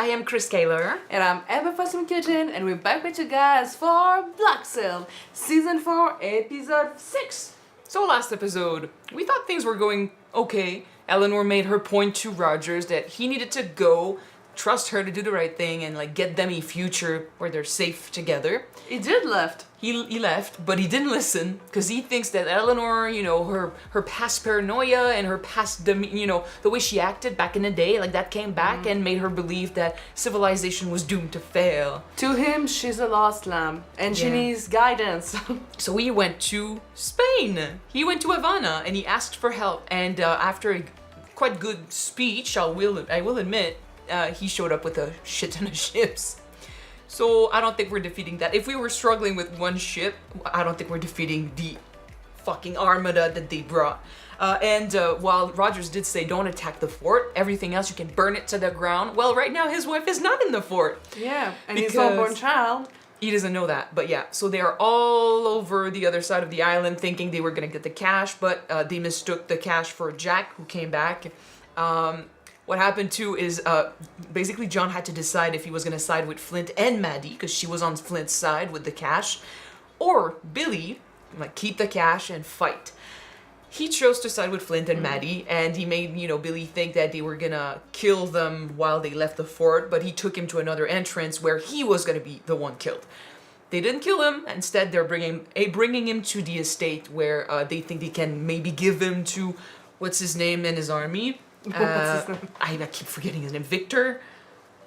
I am Chris Kaler. And I'm Emma from Kyuujin, and we're back with you guys for Black Sail, Season 4, Episode 6. So last episode, we thought things were going okay. Eleanor made her point to Rogers that he needed to go, trust her to do the right thing, and like get them a future where they're safe together. He did left. He left, but he didn't listen because he thinks that Eleanor, you know, her past paranoia and her past, you know, the way she acted back in the day, like that came back and made her believe that civilization was doomed to fail. To him, she's a lost lamb, and she needs guidance. So he went to Spain. He went to Havana and he asked for help. And after a quite good speech, I will admit, he showed up with a shit ton of ships. So I don't think we're defeating that. If we were struggling with one ship, I don't think we're defeating the fucking armada that they brought. While Rogers did say don't attack the fort, everything else you can burn it to the ground. Well, right now his wife is not in the fort. Yeah, and his unborn child. He doesn't know that, but yeah. So they are all over the other side of the island thinking they were gonna get the cash, but they mistook the cash for Jack, who came back. What happened too is basically John had to decide if he was going to side with Flint and Maddie, because she was on Flint's side with the cash, or Billy, like keep the cash and fight. He chose to side with Flint and Maddie, and he made, you know, Billy think that they were going to kill them while they left the fort, but he took him to another entrance where he was going to be the one killed. They didn't kill him. Instead, they're bringing him to the estate where they think they can maybe give him to, what's his name, and his army. I keep forgetting his name. Victor?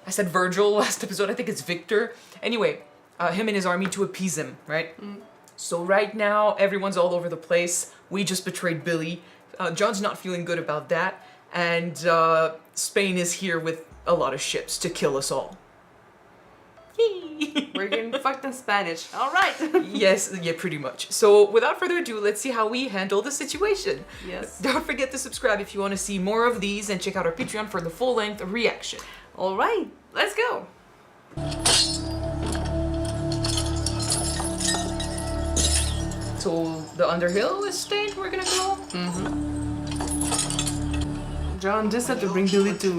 I said Virgil last episode. I think it's Victor. Anyway, him and his army to appease him, right? So right now, everyone's all over the place. We just betrayed Billy. John's not feeling good about that. And Spain is here with a lot of ships to kill us all. We're getting fucked in Spanish. All right. Yes, yeah, pretty much. So without further ado, let's see how we handle the situation. Yes. Don't forget to subscribe if you want to see more of these, and check out our Patreon for the full-length reaction. All right, let's go. So the Underhill estate we're gonna go? John decided to bring Billy to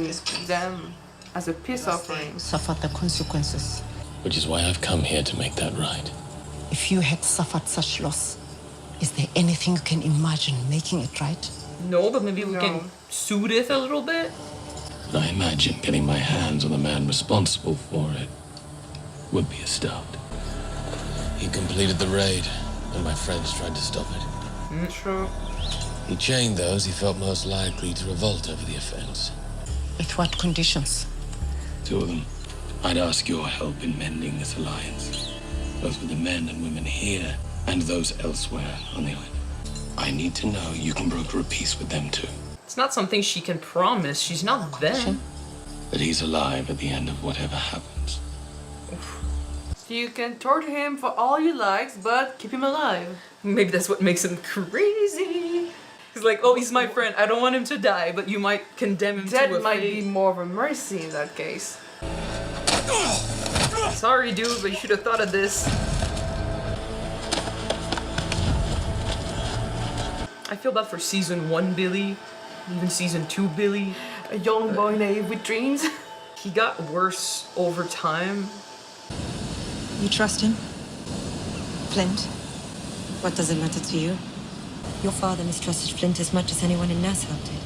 them as a peace offering. Suffered the consequences. Which is why I've come here to make that right. If you had suffered such loss, is there anything you can imagine making it right? No, but maybe we can soothe it a little bit. But I imagine getting my hands on the man responsible for it would be a start. He completed the raid, and my friends tried to stop it. True. He chained those he felt most likely to revolt over the offense. With what conditions? Two of them. I'd ask your help in mending this alliance, both with the men and women here and those elsewhere on the island. I need to know you can broker a peace with them too. It's not something she can promise. She's not them. That he's alive at the end of whatever happens. You can torture him for all you like, but keep him alive. Maybe that's what makes him crazy. He's like, oh, he's my friend. I don't want him to die, but you might condemn him to a That might fate. be more of a mercy in that case. Sorry, dude, but you should have thought of this. I feel bad for season 1 Billy, even season 2 Billy. A young boy naive with dreams. He got worse over time. You trust him? Flint? What does it matter to you? Your father mistrusted Flint as much as anyone in Nassau did.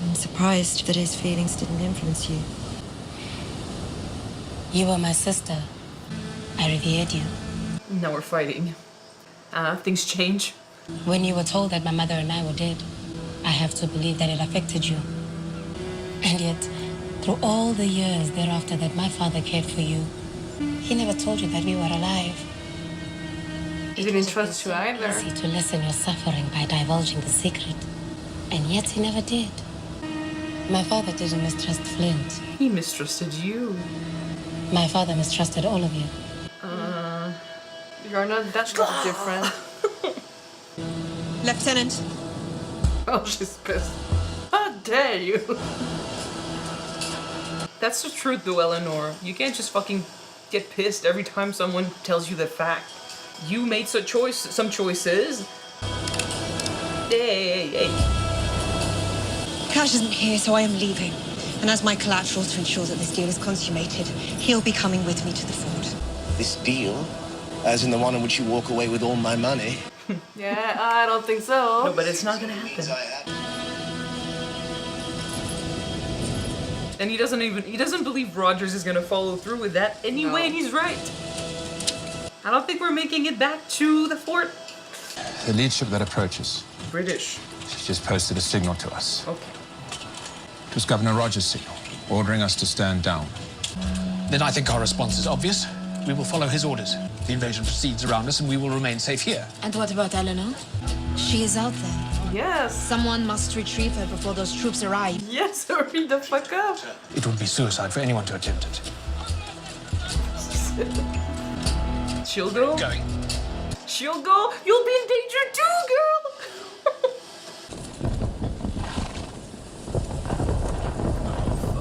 I'm surprised that his feelings didn't influence you. You were my sister. I revered you. Now we're fighting. Things change. When you were told that my mother and I were dead, I have to believe that it affected you. And yet, through all the years thereafter that my father cared for you, he never told you that we were alive. He didn't trust you either. Easy to lessen your suffering by divulging the secret. And yet he never did. My father didn't mistrust Flint. He mistrusted you. My father mistrusted all of you. You're not that much different. Lieutenant! Oh, she's pissed. How dare you? That's the truth though, Eleanor. You can't just fucking get pissed every time someone tells you the fact. You made some choices. Hey. Cash isn't here, so I am leaving. And as my collateral to ensure that this deal is consummated, he'll be coming with me to the fort. This deal? As in the one in which you walk away with all my money? Yeah, I don't think so. No, but it's not gonna happen. And he doesn't believe Rogers is gonna follow through with that anyway, and he's right. I don't think we're making it back to the fort. The lead ship that approaches. British. She's just posted a signal to us. Okay. It was Governor Rogers' signal, ordering us to stand down. Then I think our response is obvious. We will follow his orders. The invasion proceeds around us and we will remain safe here. And what about Eleanor? She is out there. Yes. Someone must retrieve her before those troops arrive. Yes, hurry the fuck up. It would be suicide for anyone to attempt it. She'll go. Going. She'll go. You'll be in danger too, girl.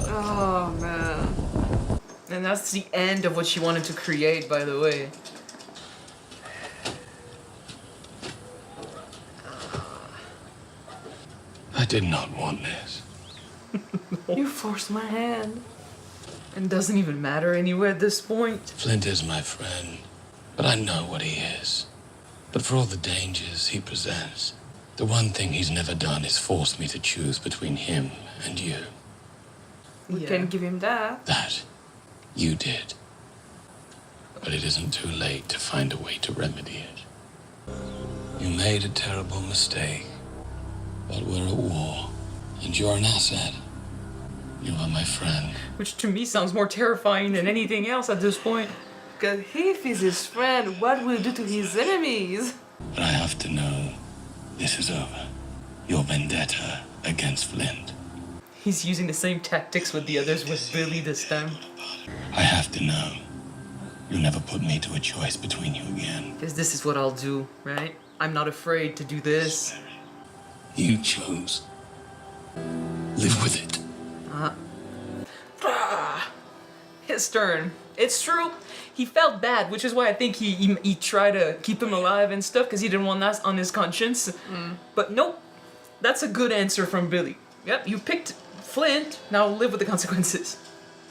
Oh, man. And that's the end of what she wanted to create, by the way. I did not want this. You forced my hand. And doesn't even matter anyway at this point. Flint is my friend, but I know what he is. But for all the dangers he presents, the one thing he's never done is force me to choose between him and you. We can give him that. That you did. But it isn't too late to find a way to remedy it. You made a terrible mistake, but we're at war, and you're an asset. You are my friend. Which to me sounds more terrifying than anything else at this point. Because if he's his friend, what will he do to his enemies? But I have to know this is over. Your vendetta against Flint. He's using the same tactics with the others with Billy this time. I have to know. You never put me to a choice between you again. Because this is what I'll do, right? I'm not afraid to do this. You chose. Live with it. His turn. It's true. He felt bad, which is why I think he tried to keep him alive and stuff, because he didn't want that on his conscience. But nope. That's a good answer from Billy. Yep, you picked Flint. Now live with the consequences.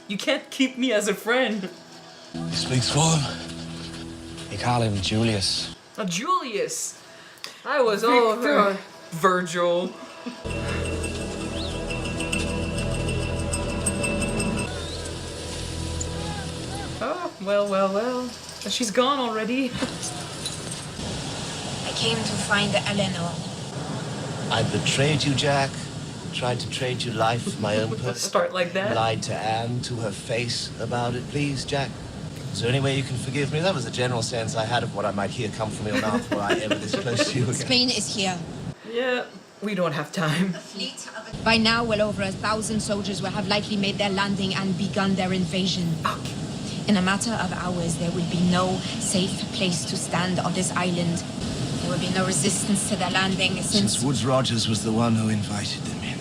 You can't keep me as a friend. He speaks for him. They call him Julius. Julius. I was all over Virgil. Oh, well. She's gone already. I came to find Eleanor. I betrayed you, Jack. Tried to trade you life for my own purpose. Start like that. Lied to Anne to her face about it. Please, Jack. Is there any way you can forgive me? That was the general sense I had of what I might hear come from your mouth were I ever this close to you again. Spain is here. Yeah, we don't have time. By now, well over 1,000 soldiers will have likely made their landing and begun their invasion. In a matter of hours, there will be no safe place to stand on this island. There will be no resistance to their landing Since Woods Rogers was the one who invited them in.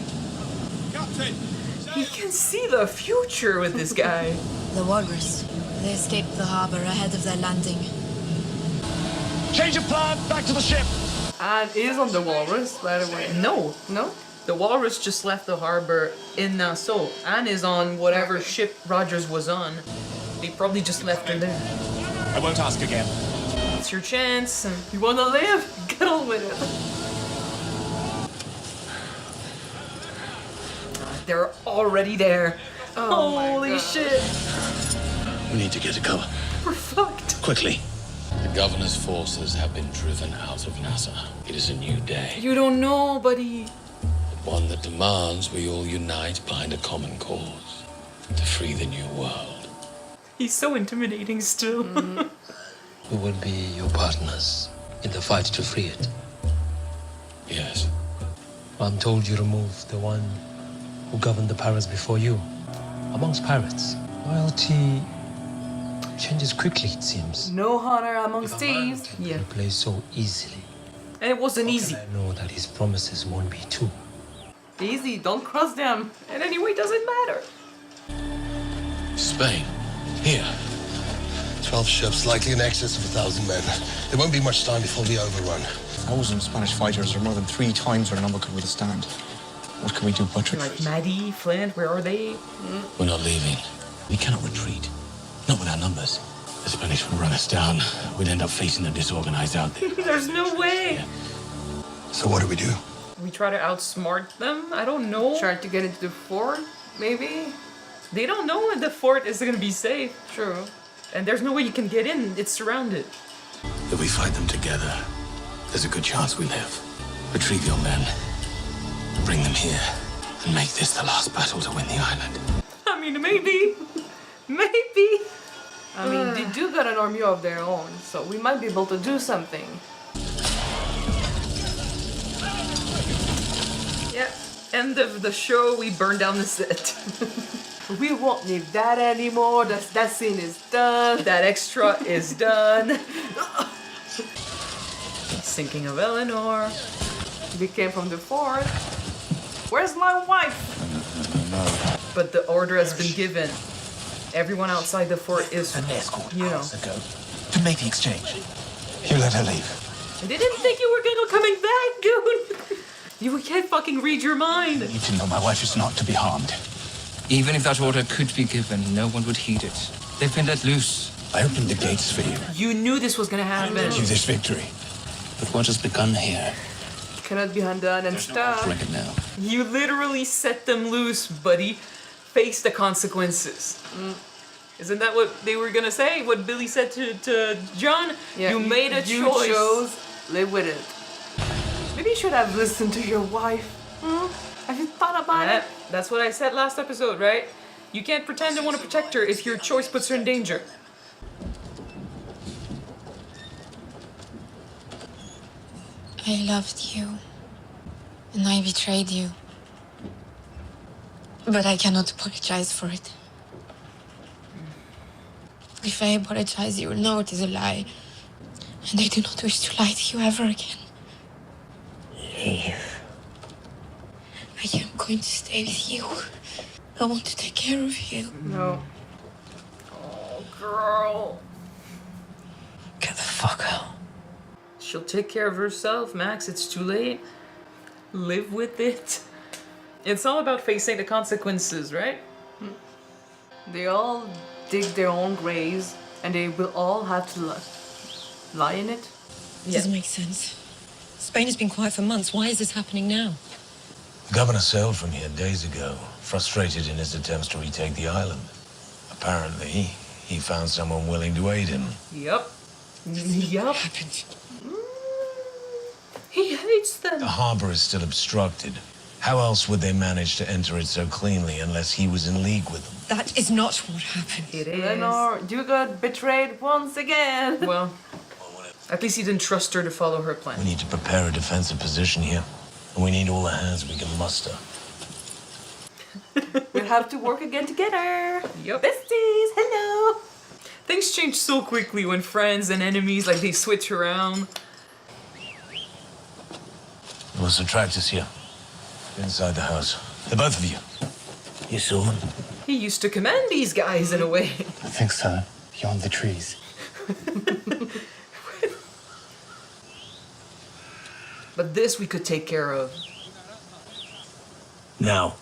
He can see the future with this guy. The walrus. They escaped the harbor ahead of their landing. Change of plan, back to the ship. And is on the walrus, by the way. No. No? The walrus just left the harbor in Nassau. Anne is on whatever ship Rogers was on. They probably just left her there. I won't ask again. It's your chance. You wanna live? Get on with it. They're already there. Oh Holy shit. We need to get to cover. We're fucked. Quickly. The governor's forces have been driven out of Nassau. It is a new day. You don't know, buddy. One that demands we all unite behind a common cause. To free the new world. He's so intimidating still. Who will be your partners in the fight to free it? Yes. I'm told you removed the one who governed the pirates before you. Amongst pirates, loyalty changes quickly, it seems. No honor amongst thieves. Yeah. Replaced so easily. And it wasn't How easy. can I know that his promises won't be true? Easy, don't cross them. And anyway, it doesn't matter. Spain. Here. 12 ships, likely in excess of 1,000 men. There won't be much time before we overrun. 1,000 Spanish fighters are more than 3 times our number could withstand. What can we do but retreat? Like Maddie, Flint, where are they? We're not leaving. We cannot retreat. Not with our numbers. The Spanish would run us down. We'd end up facing them disorganized out there. There's no way. So what do we do? We try to outsmart them? I don't know. Try to get into the fort, maybe? They don't know if the fort is gonna be safe. True. And there's no way you can get in. It's surrounded. If we fight them together, there's a good chance we live. Retrieve your men. Bring them here. And make this the last battle to win the island. I mean, maybe. Maybe. I mean, they do got an army of their own, so we might be able to do something. Yeah. End of the show. We burn down the set. We won't need that anymore. That scene is done. That extra is done. Sinking of Eleanor. We came from the fort. Where's my wife? But the order has been given. Everyone outside the fort is, An escort you know. hours ago to make the exchange. You let her leave. I didn't think you were coming back, dude. You can't fucking read your mind. You to know my wife is not to be harmed. Even if that order could be given, no one would heed it. They've been let loose. I opened the gates for you. You knew this was gonna happen. You this victory. But what has begun here? Cannot be undone and stuff. Bring it now. You literally set them loose, buddy. Face the consequences. Isn't that what they were gonna say? What Billy said to John? Yeah, you made a you choice. chose, live with it. Maybe you should have listened to your wife. Have you thought about it? That's what I said last episode, right? You can't pretend to want to protect her if your choice puts her in danger. I loved you, and I betrayed you. But I cannot apologize for it. If I apologize, you will know it is a lie. And I do not wish to lie to you ever again. Leave. I am going to stay with you. I want to take care of you. No. Oh, girl. Get the fuck out. She'll take care of herself, Max. It's too late. Live with it. It's all about facing the consequences, right? They all dig their own graves, and they will all have to lie in it. It doesn't make sense. Spain has been quiet for months. Why is this happening now? The governor sailed from here days ago, frustrated in his attempts to retake the island. Apparently, he found someone willing to aid him. Yep. Yep. What happened? He hates them. The harbor is still obstructed. How else would they manage to enter it so cleanly unless he was in league with them? That is not what happened. It is. Eleanor, you got betrayed once again. Well, at least he didn't trust her to follow her plan. We need to prepare a defensive position here, and we need all the hands we can muster. We'll have to work again together. Yep. Besties, hello. Things change so quickly when friends and enemies, like, they switch around. We'll subtract us here. Inside the house. The both of you. You saw him? He used to command these guys in a way. I think so. Beyond the trees. But this we could take care of. Now.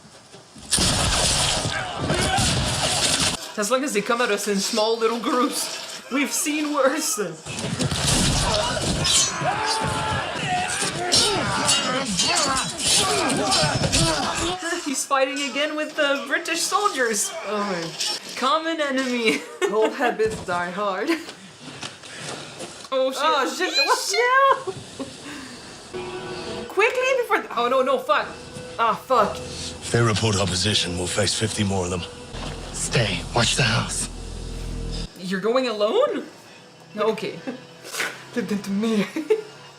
As long as they come at us in small little groups. We've seen worse. He's fighting again with the British soldiers. Oh man. Common enemy. Old habits die hard. Oh shit. Oh shit. What now? Quickly before. Oh no, fuck. Ah, fuck. If they report opposition, we'll face 50 more of them. Stay. Watch the house. You're going alone? Okay. To me.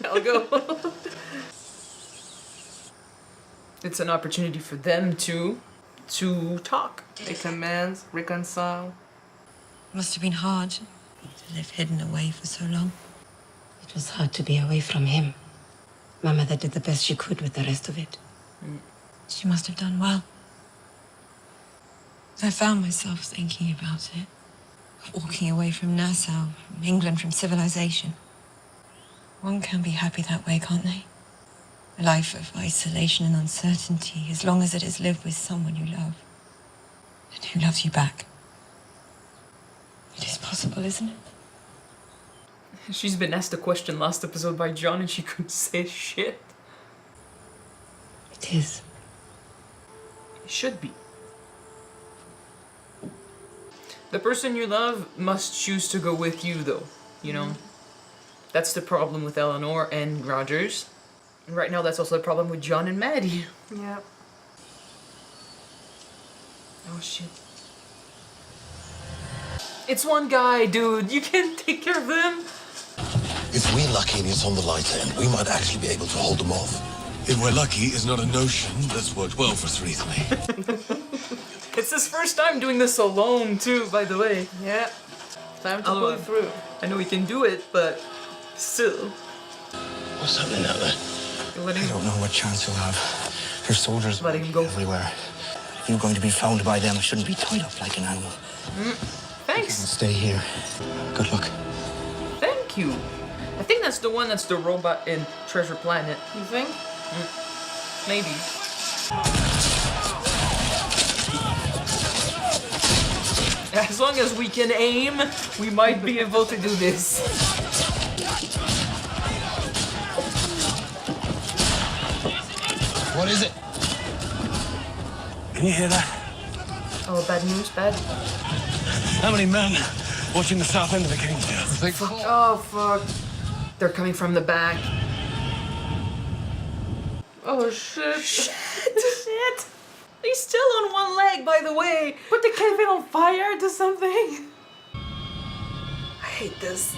I'll go. It's an opportunity for them to talk. Make amends, reconcile. Must have been hard to live hidden away for so long. It was hard to be away from him. My mother did the best she could with the rest of it. She must have done well. I found myself thinking about it. Walking away from Nassau, from England, from civilization. One can be happy that way, can't they? A life of isolation and uncertainty, as long as it is lived with someone you love and who loves you back. It is possible, isn't it? She's been asked a question last episode by John and she couldn't say shit. It is. It should be. The person you love must choose to go with you, though, you know? That's the problem with Eleanor and Rogers. And right now, that's also the problem with John and Maddie. Yeah. Oh, shit. It's one guy, dude. You can't take care of them. If we're lucky and it's on the lighter end, we might actually be able to hold them off. If we're lucky is not a notion that's worked well for us recently. It's his first time doing this alone, too, by the way. Yeah. Time to pull it through. I know he can do it, but still. What's happening out there? I don't know what chance you'll have. There's soldiers letting him go everywhere. If you're going to be found by them, I shouldn't be tied up like an animal. Thanks. Stay here. Good luck. Thank you. I think that's the one that's the robot in Treasure Planet. You think? Maybe. As long as we can aim, we might be able to do this. What is it? Can you hear that? Oh, bad news, bad. How many men watching the south end of the Kingsdale? Oh, fuck. They're coming from the back. Oh, shit. Shit! He's still on one leg, by the way. Put the caveman on fire to something. I hate this.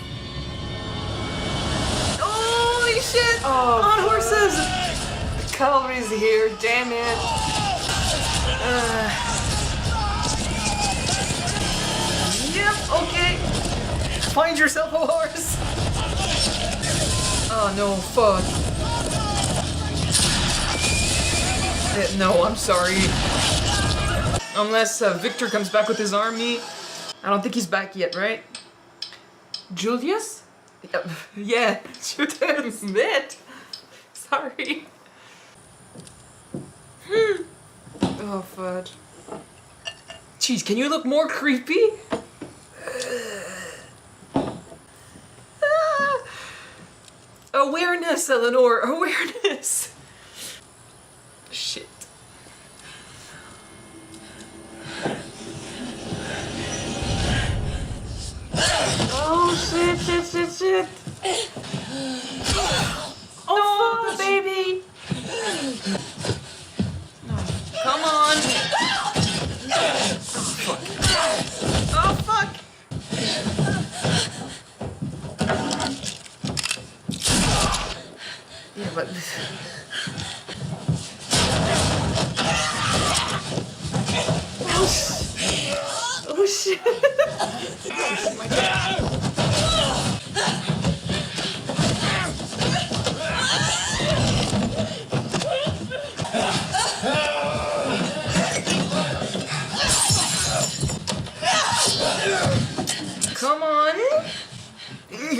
Holy shit! Oh, on horses! Cavalry's here, damn it. Yep, okay. Find yourself a horse. Oh no, fuck. No, I'm sorry. Unless Victor comes back with his army. I don't think he's back yet, right? Julius? Yeah, Julius. It. Sorry. Oh, fuck. Jeez, can you look more creepy? Awareness, Eleanor, awareness. Shit. Oh, shit. Oh, fuck, baby. Come on. Oh, fuck. Yeah, but... Oh, shit. Come on.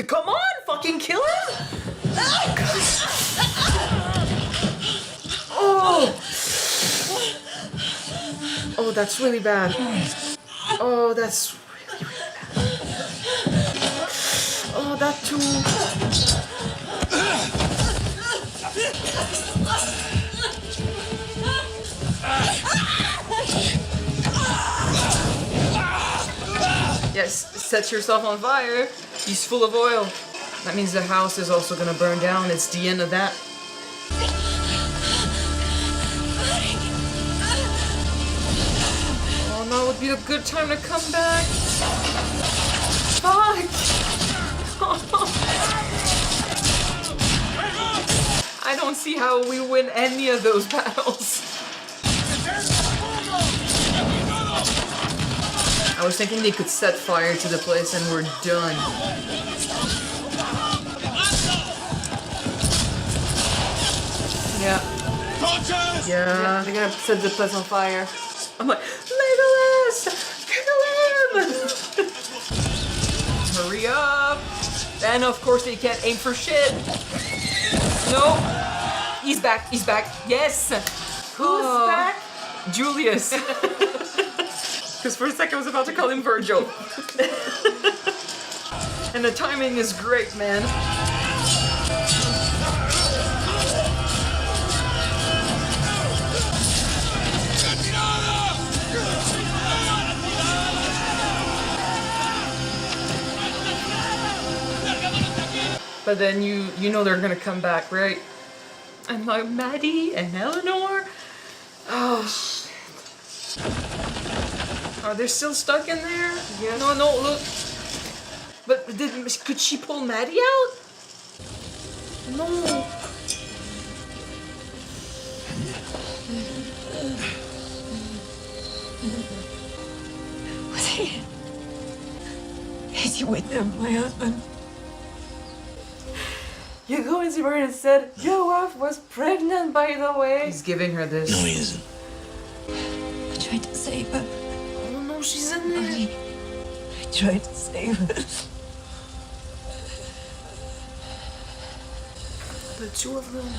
Come on, fucking kill him. Oh. Oh, that's really bad. Oh, that's really, really bad. Oh, that too. Yes, set yourself on fire. He's full of oil. That means the house is also gonna burn down. It's the end of that. Oh no, it would be a good time to come back. Fuck! I don't see how we win any of those battles. I was thinking they could set fire to the place and we're done. Yeah. Yeah. They're gonna set the place on fire. I'm like, Legolas! Kill him! Hurry up! And of course they can't aim for shit. No. He's back. He's back. Yes. Who's back? Julius. Because for a second I was about to call him Virgil. And the timing is great, man. But then you know they're gonna come back, right? And like Madi and Eleanor. Oh shit. Are they still stuck in there? Yeah. No, look. But could she pull Madi out? No. Was he? Is he with them, my husband? You go into her and said, your wife was pregnant, by the way. He's giving her this. No, he isn't. I tried to save her. Oh no, she's in there. I tried to save her. The two of them.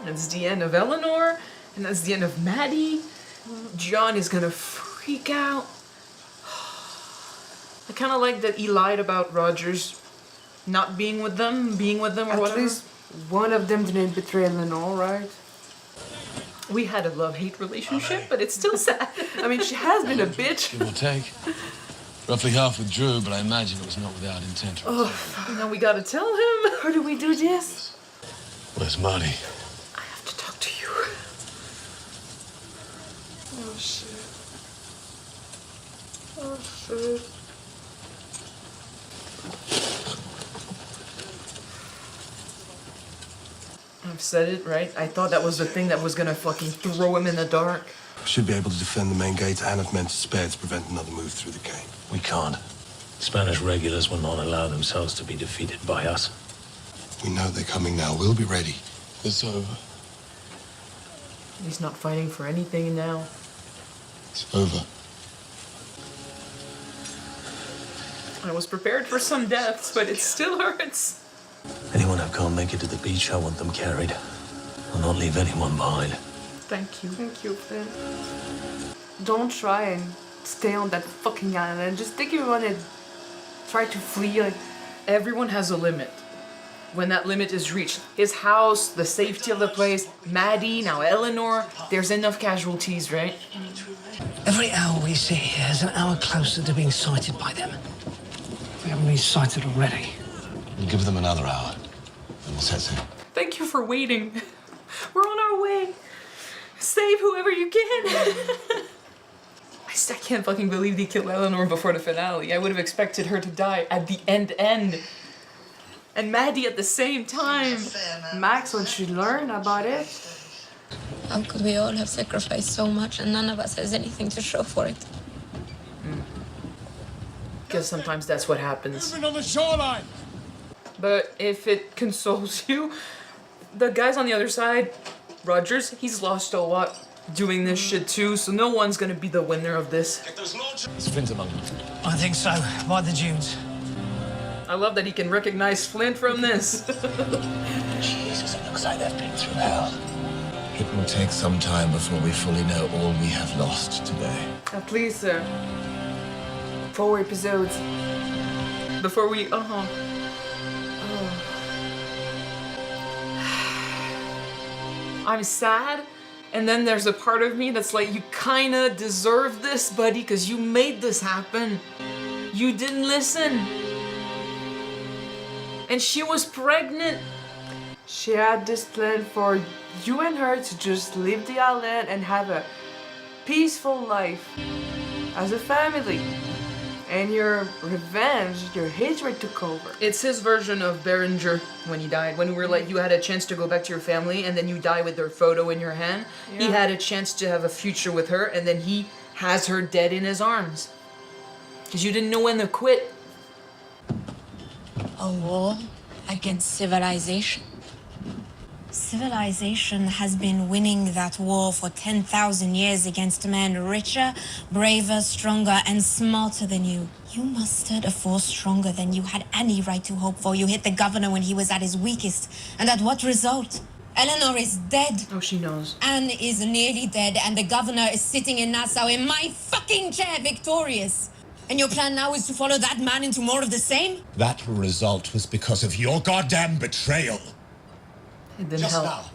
That's the end of Eleanor, and that's the end of Madi. John is gonna freak out. I kind of like that he lied about Rogers not being with them, or whatever. At least one of them didn't betray Eleanor, right? We had a love-hate relationship, but it's still sad. I mean, she has been a bitch. Give or take. Roughly half with Drew, but I imagine it was not without intent. Oh, now we gotta tell him. How do we do this? Where's Marty? I have to talk to you. Oh shit. Oh shit. I've said it, right? I thought that was the thing that was gonna fucking throw him in the dark. Should be able to defend the main gate and have men to spare to prevent another move through the gate. We can't. Spanish regulars will not allow themselves to be defeated by us. We know they're coming now. We'll be ready. It's over. He's not fighting for anything now. It's over. I was prepared for some deaths, but it still hurts. Anyone who can't make it to the beach, I want them carried. I'll not leave anyone behind. Thank you. Thank you, Flint. Don't try and stay on that fucking island. Just take everyone and try to flee. Like, everyone has a limit. When that limit is reached, his house, the safety of the place, Madi, now Eleanor, there's enough casualties, right? Every hour we sit here is an hour closer to being sighted by them. We haven't been sighted already. We'll give them another hour, and we'll set sail. Thank you for waiting. We're on our way. Save whoever you can. I can't fucking believe they killed Eleanor before the finale. I would have expected her to die at the end. And Madi at the same time. Max, once you learn about it. How could we all have sacrificed so much and none of us has anything to show for it? Because sometimes that's what happens. Moving on the shoreline. But if it consoles you, the guys on the other side, Rogers, he's lost a lot doing this shit too, so no one's gonna be the winner of this. Is Flint among them? I think so, by the dunes. I love that he can recognize Flint from this. Jesus, it looks like they've been through hell. It will take some time before we fully know all we have lost today. At least 4 episodes. Before we, I'm sad, and then there's a part of me that's like, you kinda deserve this, buddy, because you made this happen. You didn't listen. And she was pregnant. She had this plan for you and her to just leave the island and have a peaceful life as a family. And your revenge, your hatred took over. It's his version of Berenger when he died. When we were like, you had a chance to go back to your family and then you die with their photo in your hand. Yeah. He had a chance to have a future with her and then he has her dead in his arms. Because you didn't know when to quit. A war against civilization. Civilization has been winning that war for 10,000 years against men richer, braver, stronger, and smarter than you. You mustered a force stronger than you had any right to hope for. You hit the governor when he was at his weakest. And at what result? Eleanor is dead. Oh, she knows. Anne is nearly dead, and the governor is sitting in Nassau in my fucking chair, victorious. And your plan now is to follow that man into more of the same? That result was because of your goddamn betrayal. It didn't Just help. now,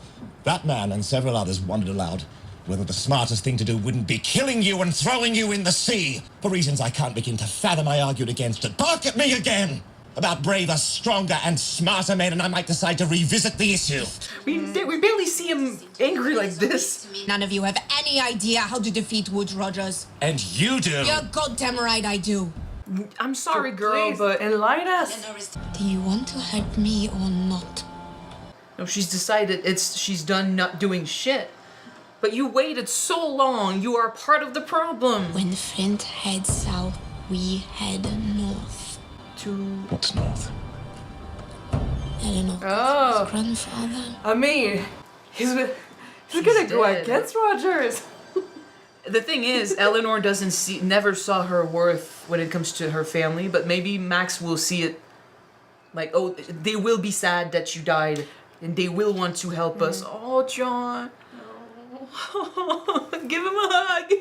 that man and several others wondered aloud whether the smartest thing to do wouldn't be killing you and throwing you in the sea. For reasons I can't begin to fathom, I argued against it. Bark at me again about braver, stronger, and smarter men, and I might decide to revisit the issue. We barely see him angry like this. None of you have any idea how to defeat Woods Rogers. And you do. You're goddamn right I do. I'm sorry, girl, Please, but enlighten us. Do you want to help me or not? no, she's decided she's done not doing shit. But you waited so long. You are part of the problem. When Flint heads south, we head north. What's north? Eleanor, Oh. his grandfather. I mean, he's gonna go dead. against Rogers. The thing is, Eleanor never saw her worth when it comes to her family, but maybe Max will see it like, oh, they will be sad that you died, and they will want to help us. Oh, John. Oh. Give him a hug.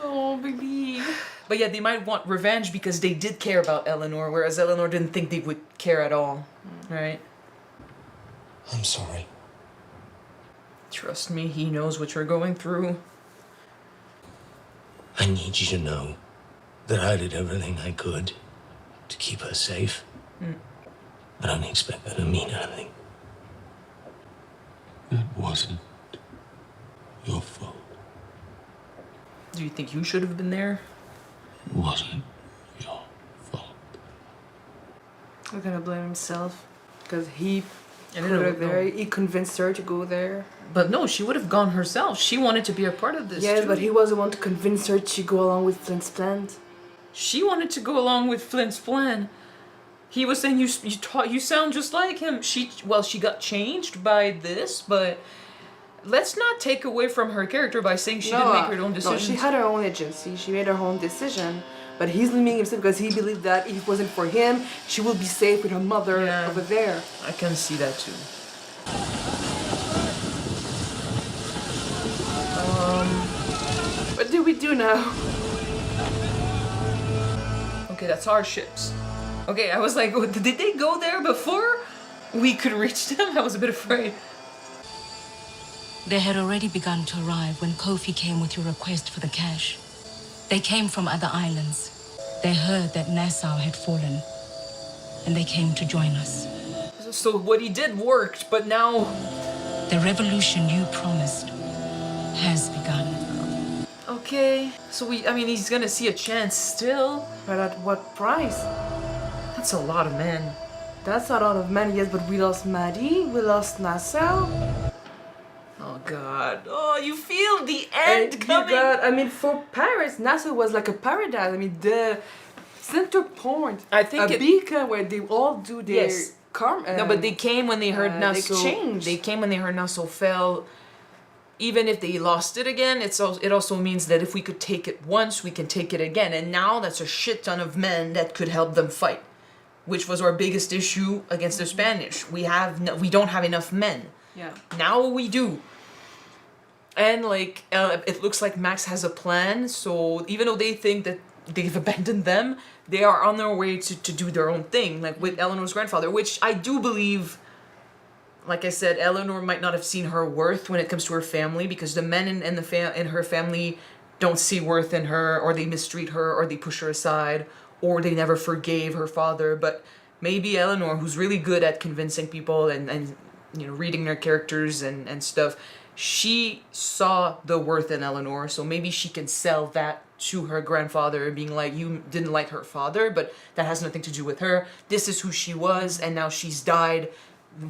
Oh, baby. But yeah, they might want revenge because they did care about Eleanor, whereas Eleanor didn't think they would care at all. Right? I'm sorry. Trust me, he knows what you're going through. I need you to know that I did everything I could to keep her safe. I don't expect that to mean anything. It wasn't your fault. Do you think you should have been there? It wasn't your fault. He's gonna blame himself because he I put don't her know. there. He convinced her to go there. But no, she would have gone herself. She wanted to be a part of this. Yeah, too. but he was the one to convince her to go along with Flint's plan. She wanted to go along with Flint's plan. He was saying you sound just like him. She got changed by this, but let's not take away from her character by saying she didn't make her own decisions. No, she had her own agency. She made her own decision. But he's blaming himself because he believed that if it wasn't for him, she would be safe with her mother over there. I can see that too. What do we do now? Okay, that's our ships. Okay, I was like, did they go there before we could reach them? I was a bit afraid. They had already begun to arrive when Kofi came with your request for the cash. They came from other islands. They heard that Nassau had fallen, and they came to join us. So what he did worked, but now... The revolution you promised has begun. Okay, so he's gonna see a chance still. But at what price? That's a lot of men. That's a lot of men, yes, but we lost Madi, we lost Nassau. Oh God. Oh, you feel the end coming. For Paris, Nassau was like a paradise. The center point. I think a beacon where they all do their no, but they came when they heard Nassau. exchange. They came when they heard Nassau fell. Even if they lost it again, it also means that if we could take it once, we can take it again. And now that's a shit ton of men that could help them fight, which was our biggest issue against the Spanish. We don't have enough men. Yeah. Now we do. And it looks like Max has a plan. So even though they think that they've abandoned them, they are on their way to do their own thing, like with Eleanor's grandfather, which I do believe. Like I said, Eleanor might not have seen her worth when it comes to her family because the men in her family don't see worth in her, or they mistreat her, or they push her aside, or they never forgave her father. But maybe Eleanor, who's really good at convincing people and reading their characters and stuff, she saw the worth in Eleanor, so maybe she can sell that to her grandfather, being like, you didn't like her father, but that has nothing to do with her. This is who she was, and now she's died.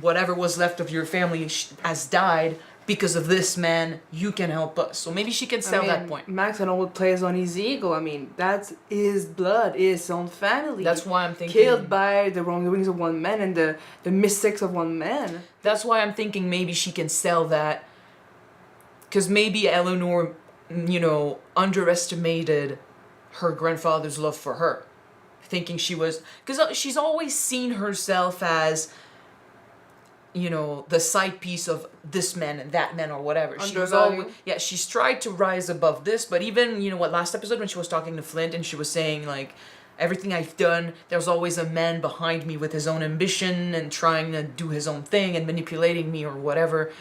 Whatever was left of your family has died. because of this man, you can help us. So maybe she can sell that point. Max and all plays on his ego. I mean, that's his blood, his own family. That's why I'm thinking... Killed by the wrongdoings of one man and the mistakes of one man. That's why I'm thinking maybe she can sell that. Because maybe Eleanor, you know, underestimated her grandfather's love for her. Thinking she was... Because she's always seen herself as... you know, the side piece of this man and that man or whatever. She was always, she's tried to rise above this, but even, you know what, last episode when she was talking to Flint and she was saying, like, everything I've done, there's always a man behind me with his own ambition and trying to do his own thing and manipulating me or whatever.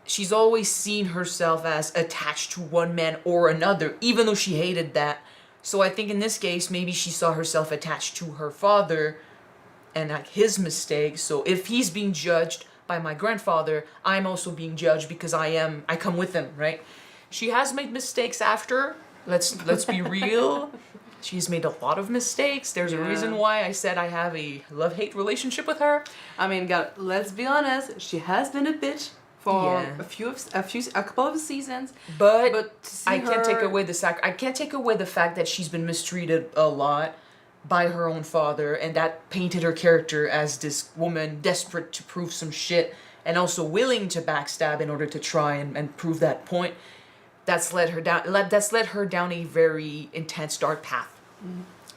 She's always seen herself as attached to one man or another, even though she hated that. So I think in this case, maybe she saw herself attached to her father and like his mistakes. So if he's being judged by my grandfather, I'm also being judged because I come with him, right? She has made mistakes after. Let's be real. She's made a lot of mistakes. There's a reason why I said I have a love-hate relationship with her. I mean, God, let's be honest. She has been a bitch for a couple of seasons. But I can't take away I can't take away the fact that she's been mistreated a lot by her own father, and that painted her character as this woman desperate to prove some shit and also willing to backstab in order to try and prove that point. That's led her down a very intense dark path.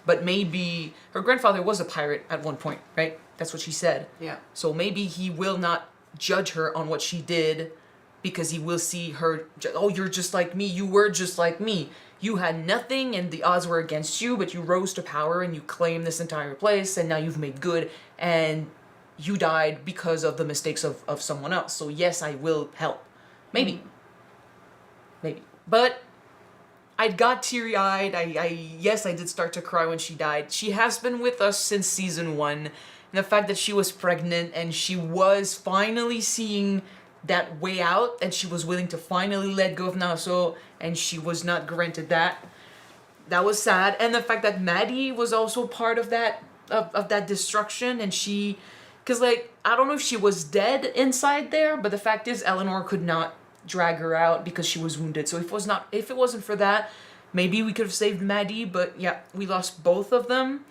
But maybe her grandfather was a pirate at one point, right? That's what she said. Yeah. So maybe he will not judge her on what she did because he will see her, oh, you're just like me, you were just like me. You had nothing and the odds were against you, but you rose to power and you claimed this entire place and now you've made good and you died because of the mistakes of someone else. So yes, I will help. Maybe. Maybe. But I got teary-eyed. Yes, I did start to cry when she died. She has been with us since season 1. And the fact that she was pregnant and she was finally seeing that way out and she was willing to finally let go of Nassau and she was not granted that was sad. And the fact that Madi was also part of that of that destruction, and she, because like I don't know if she was dead inside there, but the fact is Eleanor could not drag her out because she was wounded. So if it wasn't for that, maybe we could have saved Madi. But yeah, we lost both of them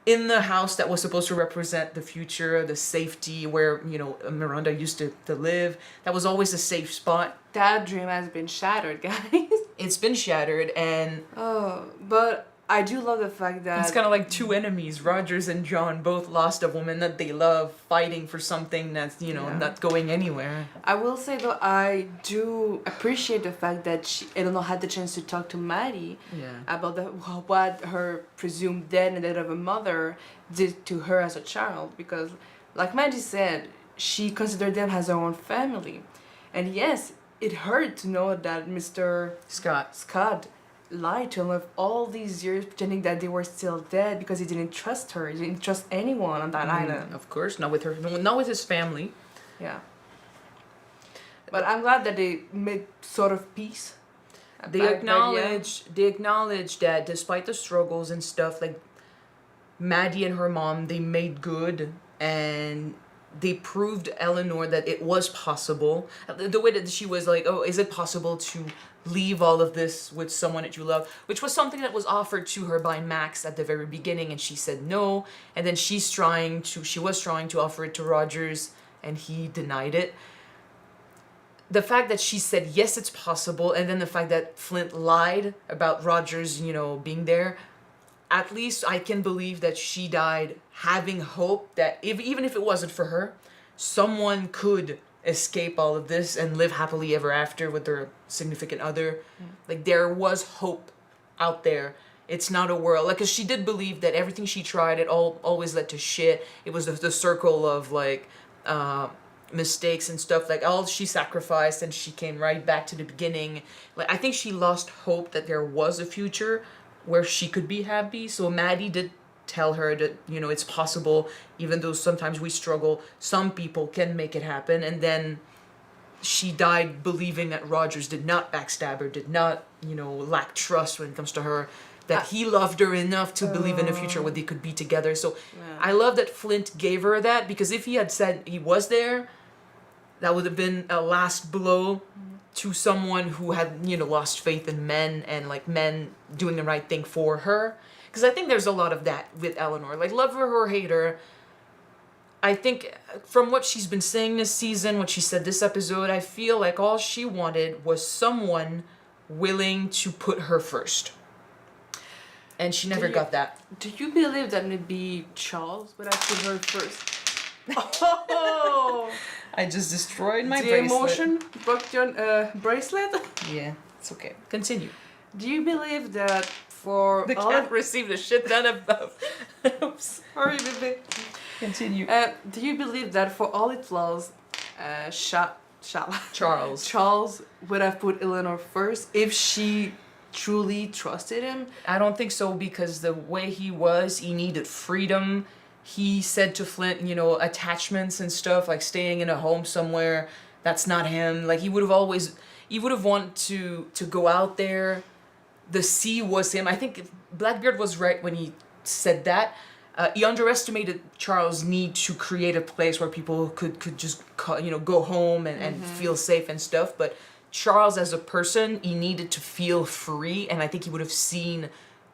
in the house that was supposed to represent the future, the safety where, you know, Miranda used to live. That was always a safe spot. That dream has been shattered, guys. It's been shattered, and... Oh, but I do love the fact that... It's kind of like two enemies. Rogers and John both lost a woman that they love, fighting for something that's, you know, not going anywhere. I will say, though, I do appreciate the fact that Eleanor had the chance to talk to Madi about what her presumed death and death of her mother did to her as a child. Because, like Madi said, she considered them as her own family. And yes, it hurt to know that Mr. Scott lied to him all these years, pretending that they were still dead because he didn't trust her. He didn't trust anyone on that island. Of course, not with her, not with his family. Yeah. But I'm glad that they made sort of peace. They acknowledge that despite the struggles and stuff, like Madi and her mom, they made good, and they proved Eleanor that it was possible. The way that she was like, oh, is it possible to leave all of this with someone that you love? Which was something that was offered to her by Max at the very beginning, and she said no. And then she was trying to offer it to Rogers, and he denied it. The fact that she said, yes, it's possible, and then the fact that Flint lied about Rogers, you know, being there, at least I can believe that she died having hope that even if it wasn't for her, someone could escape all of this and live happily ever after with their significant other. Like, there was hope out there. It's not a world, like, 'cause she did believe that everything she tried, it always led to shit. It was the circle of, like, mistakes and stuff. Like, all she sacrificed and she came right back to the beginning. Like, I think she lost hope that there was a future where she could be happy. So Madi did tell her that, you know, it's possible, even though sometimes we struggle, some people can make it happen. And then she died believing that Rogers did not backstab her, did not, you know, lack trust when it comes to her, that he loved her enough to believe in a future where they could be together. So I love that Flint gave her that, because if he had said he was there, that would have been a last blow to someone who had, lost faith in men and like men doing the right thing for her. Because I think there's a lot of that with Eleanor. Like, love her or hate her, I think from what she's been saying this season, what she said this episode, I feel like all she wanted was someone willing to put her first. And she never got that. Do you believe that maybe Charles would have put her first? Oh! I just destroyed my the bracelet. emotion broke your bracelet? Yeah, it's okay. Continue. Do you believe that for the all cat received a shit ton of I'm sorry, baby. Continue. Do you believe that for all its flaws, Charles would have put Eleanor first if she truly trusted him? I don't think so, because the way he was, he needed freedom. He said to Flint, attachments and stuff, like staying in a home somewhere, that's not him. Like, he would have wanted to go out there. The sea was him. I think Blackbeard was right when he said that. He underestimated Charles' need to create a place where people could just go home and feel safe and stuff. But Charles as a person, he needed to feel free, and I think he would have seen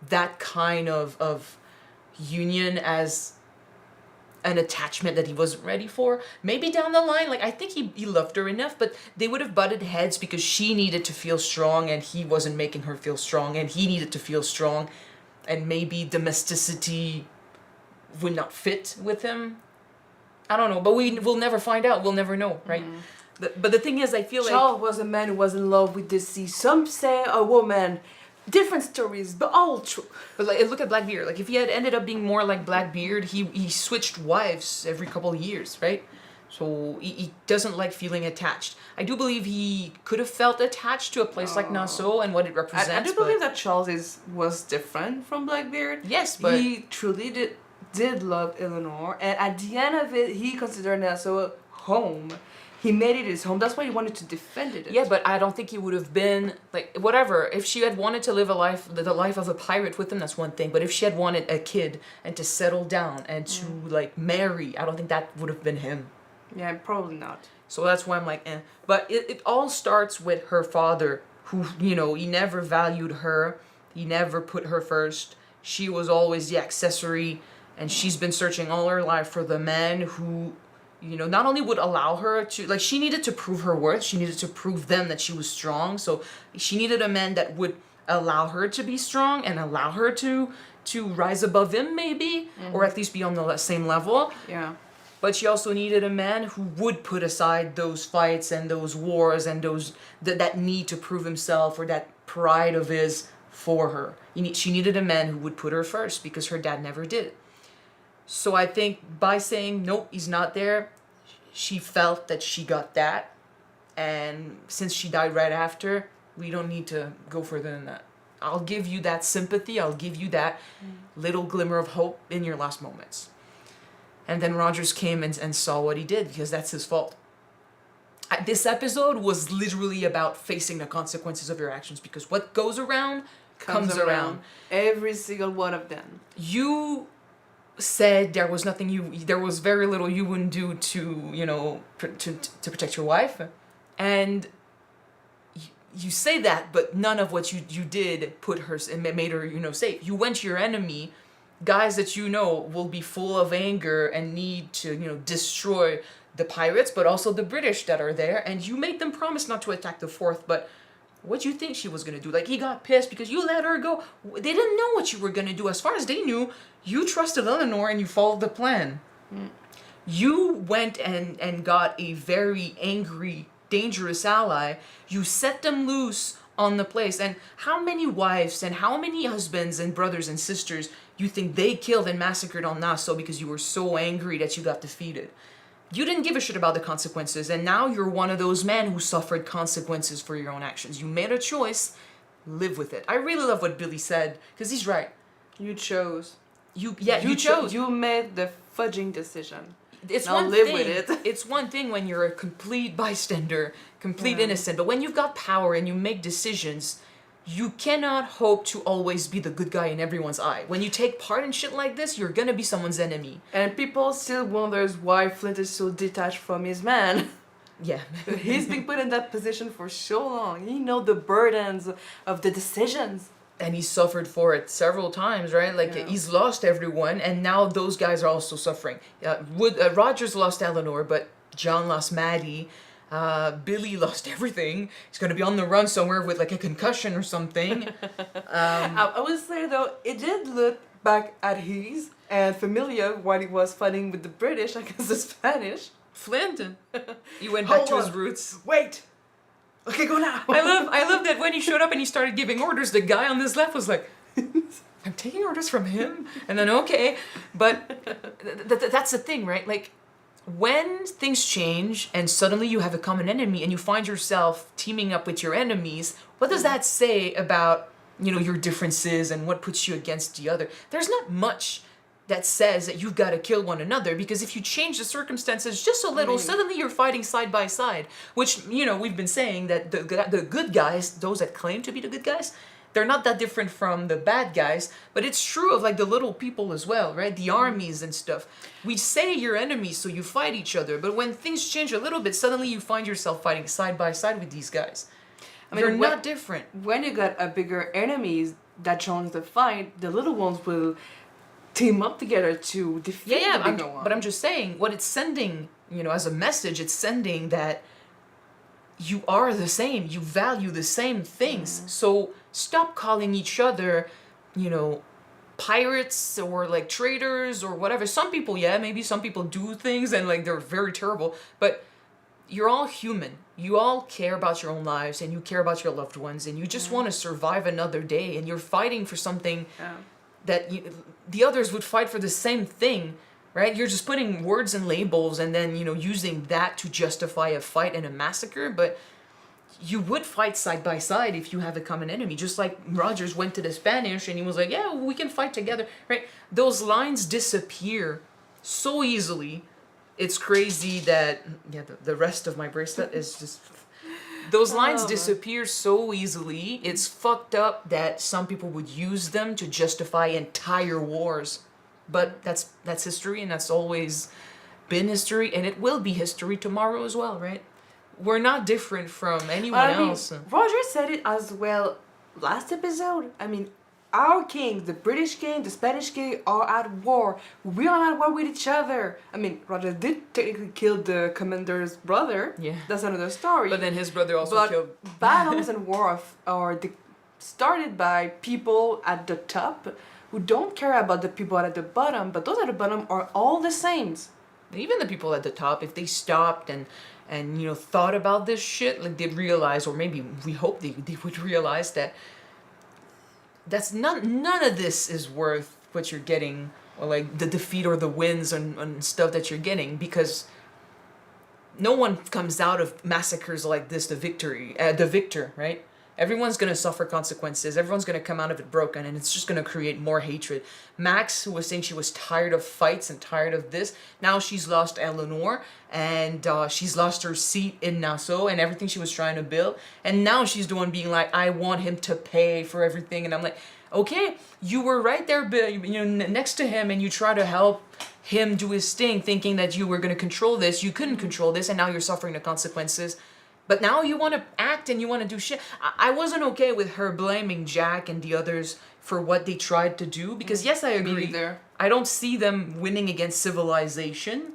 that kind of union as an attachment that he wasn't ready for. Maybe down the line, like, I think he loved her enough, but they would have butted heads because she needed to feel strong and he wasn't making her feel strong, and he needed to feel strong, and maybe domesticity would not fit with him. I don't know, but we'll never find out. We'll never know, right? But the thing is, I feel Charles was a man who was in love with the sea. Some say a woman. Different stories, but all true. But like, look at Blackbeard. Like, if he had ended up being more like Blackbeard, he switched wives every couple of years, right? So he doesn't like feeling attached. I do believe he could have felt attached to a place like Nassau and what it represents. I do believe that Charles was different from Blackbeard. Yes, but he truly did love Eleanor, and at the end of it, he considered Nassau a home. He made it his home. That's why he wanted to defend it. Yeah, but I don't think he would have been, like, whatever. If she had wanted to live the life of a pirate with him, that's one thing. But if she had wanted a kid and to settle down and to, like, marry, I don't think that would have been him. Yeah, probably not. So that's why I'm like, eh. But it all starts with her father, who, he never valued her. He never put her first. She was always the accessory. And she's been searching all her life for the man who, not only would allow her to, like, she needed to prove her worth. She needed to prove them that she was strong. So she needed a man that would allow her to be strong and allow her to rise above him, maybe, or at least be on the same level. Yeah. But she also needed a man who would put aside those fights and those wars and that need to prove himself, or that pride of his, for her. She needed a man who would put her first, because her dad never did. So I think by saying, nope, he's not there, she felt that she got that. And since she died right after, we don't need to go further than that. I'll give you that sympathy. I'll give you that little glimmer of hope in your last moments. And then Rogers came and saw what he did, because that's his fault. This episode was literally about facing the consequences of your actions, because what goes around comes around. Every single one of them. You said there was very little you wouldn't do to protect your wife, and you say that, but none of what you did put her and made her safe. You went to your enemy, guys that will be full of anger and need to destroy the pirates, but also the British that are there, and you made them promise not to attack the fort. But what do you think she was gonna do? Like, he got pissed because you let her go. They didn't know what you were gonna do. As far as they knew, you trusted Eleanor and you followed the plan. You went and got a very angry, dangerous ally. You set them loose on the place. And how many wives and how many husbands and brothers and sisters you think they killed and massacred on Nassau because you were so angry that you got defeated? You didn't give a shit about the consequences, and now you're one of those men who suffered consequences for your own actions. You made a choice, live with it. I really love what Billy said, because he's right. You chose. You chose. You made the fudging decision. It's now one live thing. with it. It's one thing when you're a complete bystander, complete innocent, but when you've got power and you make decisions, you cannot hope to always be the good guy in everyone's eye. When you take part in shit like this, you're gonna be someone's enemy. And people still wonders why Flint is so detached from his man. Yeah. He's been put in that position for so long. He knows the burdens of the decisions. And he suffered for it several times, right? Like he's lost everyone, and now those guys are also suffering. Rogers lost Eleanor, but John lost Maddie. Billy lost everything. He's gonna be on the run somewhere with like a concussion or something. I would say though, it did look back at his and familiar while he was fighting with the British against the Spanish. Flint, he went back to his roots. Wait. Okay, go now. I love that when he showed up and he started giving orders, the guy on this left was like, I'm taking orders from him? And then, okay. But that's the thing, right? Like, when things change and suddenly you have a common enemy and you find yourself teaming up with your enemies, what does that say about, your differences and what puts you against the other? There's not much that says that you've got to kill one another, because if you change the circumstances just a little, suddenly you're fighting side by side, which, we've been saying that the good guys, those that claim to be the good guys, they're not that different from the bad guys, but it's true of like the little people as well, right? The armies and stuff. We say you're enemies, so you fight each other, but when things change a little bit, suddenly you find yourself fighting side by side with these guys. They're not different. When you got a bigger enemies that joins the fight, the little ones will team up together to defeat the bigger one. But I'm just saying, what it's sending, as a message, it's sending that you are the same. You value the same things. So stop calling each other, pirates or like traitors or whatever. Some people, maybe some people do things and like they're very terrible, but you're all human. You all care about your own lives and you care about your loved ones and you just want to survive another day, and you're fighting for something that the others would fight for the same thing, right? You're just putting words and labels and then, using that to justify a fight and a massacre, but you would fight side by side if you have a common enemy. Just like Rogers went to the Spanish and he was like, yeah, we can fight together, right? Those lines disappear so easily. It's crazy that, the rest of my bracelet is just... Those lines disappear so easily. It's fucked up that some people would use them to justify entire wars. But that's history, and that's always been history, and it will be history tomorrow as well, right? We're not different from anyone else. Roger said it as well last episode. Our king, the British king, the Spanish king are at war. We are at war with each other. Roger did technically kill the commander's brother. Yeah. That's another story. But then his brother also killed... battles and war are started by people at the top who don't care about the people at the bottom, but those at the bottom are all the same. Even the people at the top, if they stopped and thought about this shit, like they'd realize, or maybe we hope they would realize that none of this is worth what you're getting, or like the defeat or the wins and stuff that you're getting, because no one comes out of massacres like this the victor, right? Everyone's gonna suffer consequences. Everyone's gonna come out of it broken, and it's just gonna create more hatred. Max, who was saying she was tired of fights and tired of this, now she's lost Eleanor, and she's lost her seat in Nassau and everything she was trying to build. And now she's the one being like, I want him to pay for everything. And I'm like, okay, you were right there, next to him, and you try to help him do his thing, thinking that you were gonna control this. You couldn't control this, and now you're suffering the consequences. But now you want to act and you want to do shit. I wasn't okay with her blaming Jack and the others for what they tried to do, because yes, I agree. I don't see them winning against civilization,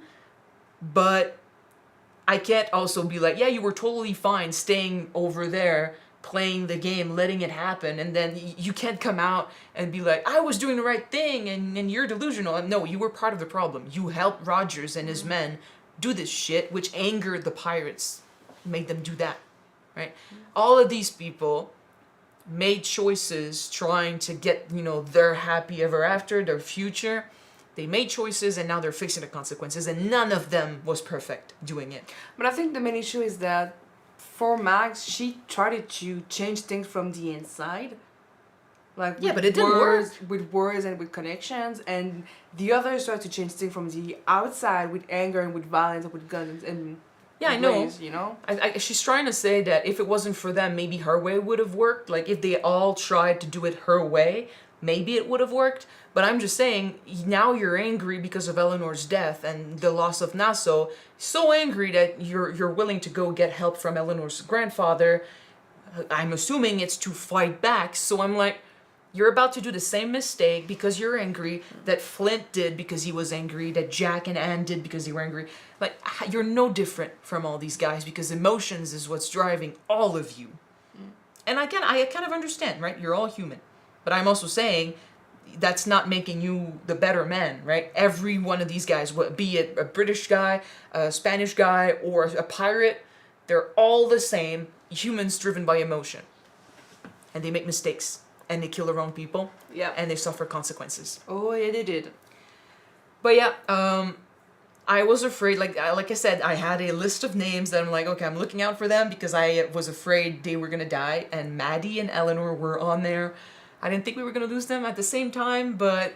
but I can't also be like, yeah, you were totally fine staying over there, playing the game, letting it happen, and then you can't come out and be like, I was doing the right thing and you're delusional. No, you were part of the problem. You helped Rogers and his men do this shit, which angered the pirates. Made them do that, right? All of these people made choices trying to get, their happy ever after, their future. They made choices and now they're facing the consequences, and none of them was perfect doing it. But I think the main issue is that for Max, she tried to change things from the inside. But it didn't work. With words and with connections, and the others tried to change things from the outside with anger and with violence and with guns and... Yeah, I know. She's trying to say that if it wasn't for them, maybe her way would have worked. Like, if they all tried to do it her way, maybe it would have worked. But I'm just saying, now you're angry because of Eleanor's death and the loss of Nassau. So angry that you're willing to go get help from Eleanor's grandfather. I'm assuming it's to fight back. So I'm like, you're about to do the same mistake because you're angry that Flint did because he was angry, that Jack and Anne did because they were angry. Like, you're no different from all these guys because emotions is what's driving all of you. And I kind of understand, right? You're all human. But I'm also saying that's not making you the better man, right? Every one of these guys, be it a British guy, a Spanish guy, or a pirate, they're all the same, humans driven by emotion. And they make mistakes. And they kill the wrong people. Yeah. And they suffer consequences. Oh, yeah, they did. But yeah, I was afraid, like I said, I had a list of names that I'm like, okay, I'm looking out for them because I was afraid they were going to die. And Madi and Eleanor were on there. I didn't think we were going to lose them at the same time, but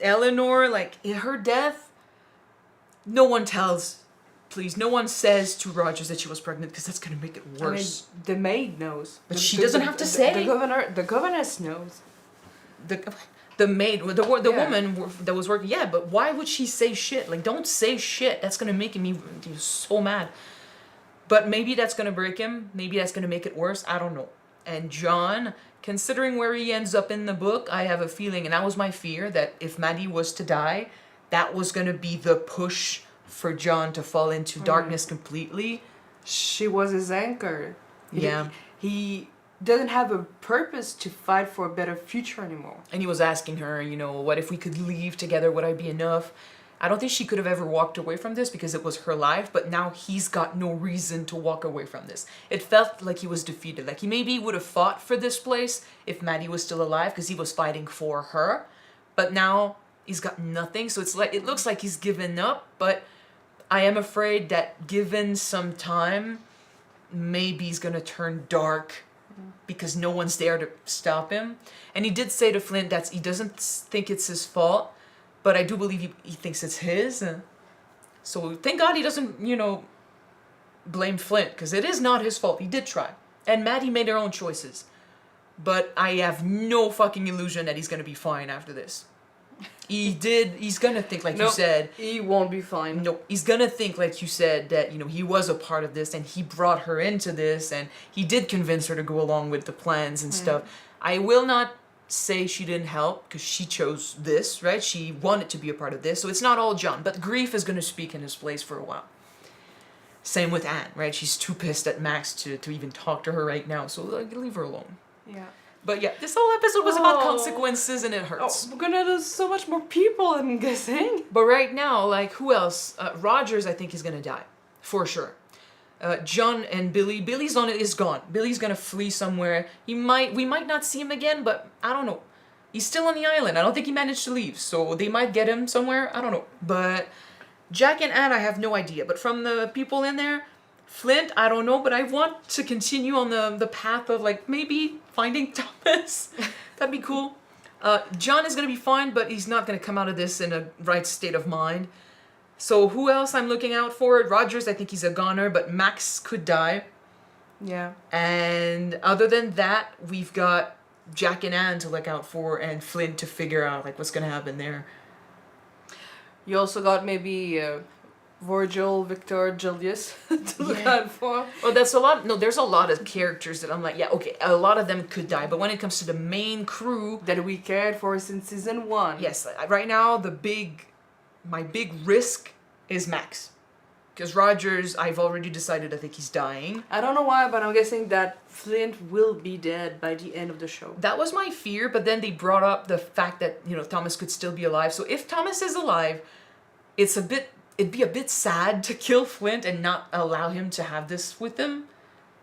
Eleanor, like, in her death, no one says to Rogers that she was pregnant because that's going to make it worse. I mean, the maid knows. But she doesn't have to say. The governess knows. The maid, the woman that was working, yeah, but why would she say shit? Like, don't say shit. That's going to make me so mad. But maybe that's going to break him. Maybe that's going to make it worse. I don't know. And John, considering where he ends up in the book, I have a feeling, and that was my fear, that if Madi was to die, that was going to be the push for John to fall into darkness completely. She was his anchor. Yeah. He doesn't have a purpose to fight for a better future anymore. And he was asking her, what if we could leave together? Would I be enough? I don't think she could have ever walked away from this because it was her life, but now he's got no reason to walk away from this. It felt like he was defeated. Like he maybe would have fought for this place if Madi was still alive because he was fighting for her. But now he's got nothing. So it looks like he's given up, but I am afraid that given some time, maybe he's going to turn dark because no one's there to stop him. And he did say to Flint that he doesn't think it's his fault, but I do believe he thinks it's his. So thank God he doesn't, blame Flint, because it is not his fault. He did try. And Maddie made her own choices. But I have no fucking illusion that he's going to be fine after this. He's going to think, like you said. He won't be fine. No, he's going to think, like you said, that, he was a part of this and he brought her into this and he did convince her to go along with the plans and stuff. I will not say she didn't help because she chose this, right? She wanted to be a part of this. So it's not all John, but grief is going to speak in his place for a while. Same with Anne, right? She's too pissed at Max to even talk to her right now. So leave her alone. Yeah. But yeah, this whole episode was about consequences and it hurts. We're gonna lose so much more people, I'm guessing. But right now, like, who else? Rogers, I think, is gonna die. For sure. John and Billy. Billy's gone. Billy's gonna flee somewhere. We might not see him again, but I don't know. He's still on the island. I don't think he managed to leave, so they might get him somewhere. I don't know. But Jack and Anne, I have no idea. But from the people in there, Flint, I don't know, but I want to continue on the path of, like, maybe finding Thomas. That'd be cool. John is gonna be fine, but he's not gonna come out of this in a right state of mind. So who else I'm looking out for? Rogers, I think he's a goner, but Max could die. Yeah. And other than that, we've got Jack and Anne to look out for and Flint to figure out, like, what's gonna happen there. You also got maybe Virgil, Victor, Julius to look out for. Well, that's a lot. No, there's a lot of characters that I'm like, yeah, okay, a lot of them could die. But when it comes to the main crew that we cared for since season 1. Yes, right now, my big risk is Max. Because Rogers, I've already decided I think he's dying. I don't know why, but I'm guessing that Flint will be dead by the end of the show. That was my fear, but then they brought up the fact that, Thomas could still be alive. So if Thomas is alive, it'd be a bit sad to kill Flint and not allow him to have this with them.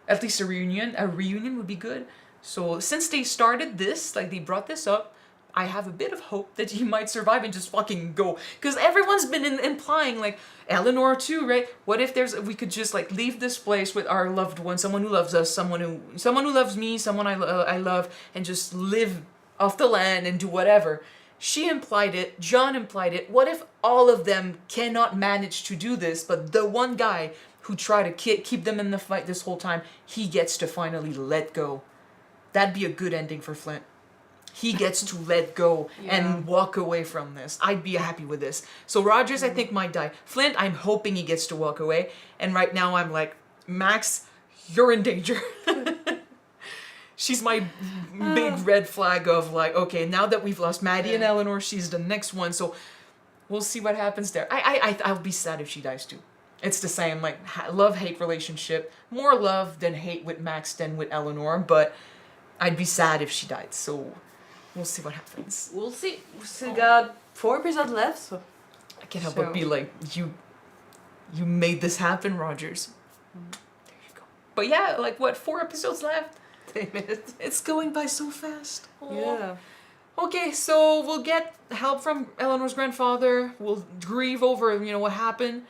At least a reunion. A reunion would be good. So since they started this, like they brought this up, I have a bit of hope that he might survive and just fucking go. Because everyone's been implying, like, Eleanor too, right? What if we could just, like, leave this place with our loved one, someone who loves us, someone who loves me, someone I love, and just live off the land and do whatever. She implied it, John implied it. What if all of them cannot manage to do this, but the one guy who tried to keep them in the fight this whole time, he gets to finally let go? That'd be a good ending for Flint. he gets to let go and walk away from this. I'd be happy with this. So Rogers, I think, might die. Flint, I'm hoping he gets to walk away. And right now I'm like, Max, you're in danger. She's my big red flag of like, okay, now that we've lost Maddie and Eleanor, she's the next one. So we'll see what happens there. I'll be sad if she dies too. It's the same, like, love-hate relationship. More love than hate with Max than with Eleanor, but I'd be sad if she died. So we'll see what happens. We'll see. We still got 4 episodes left, so I can't help but be like, you made this happen, Rogers. There you go. But yeah, like what, 4 episodes left? It's going by so fast. Aww. Yeah. Okay, so we'll get help from Eleanor's grandfather. We'll grieve over, what happened.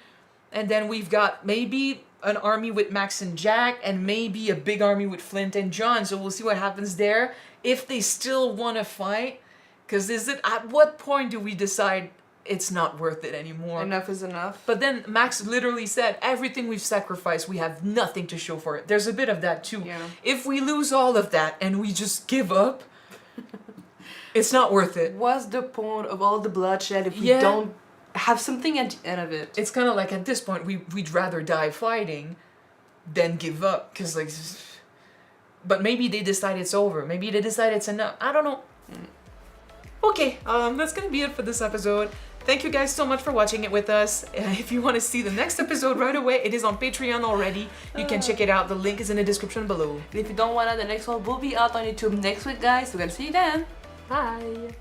And then we've got maybe an army with Max and Jack, and maybe a big army with Flint and John. So we'll see what happens there. If they still want to fight, because at what point do we decide it's not worth it anymore? Enough is enough. But then Max literally said, everything we've sacrificed, we have nothing to show for it. There's a bit of that too. Yeah. If we lose all of that and we just give up, it's not worth it. What's the point of all the bloodshed if we don't have something at the end of it? It's kind of like at this point, we'd rather die fighting than give up. Because, like, but maybe they decide it's over. Maybe they decide it's enough. I don't know. Okay, that's going to be it for this episode. Thank you guys so much for watching it with us. If you want to see the next episode right away, it is on Patreon already. You can check it out. The link is in the description below. And if you don't want to, the next one will be out on YouTube next week, guys. So we're gonna see you then. Bye.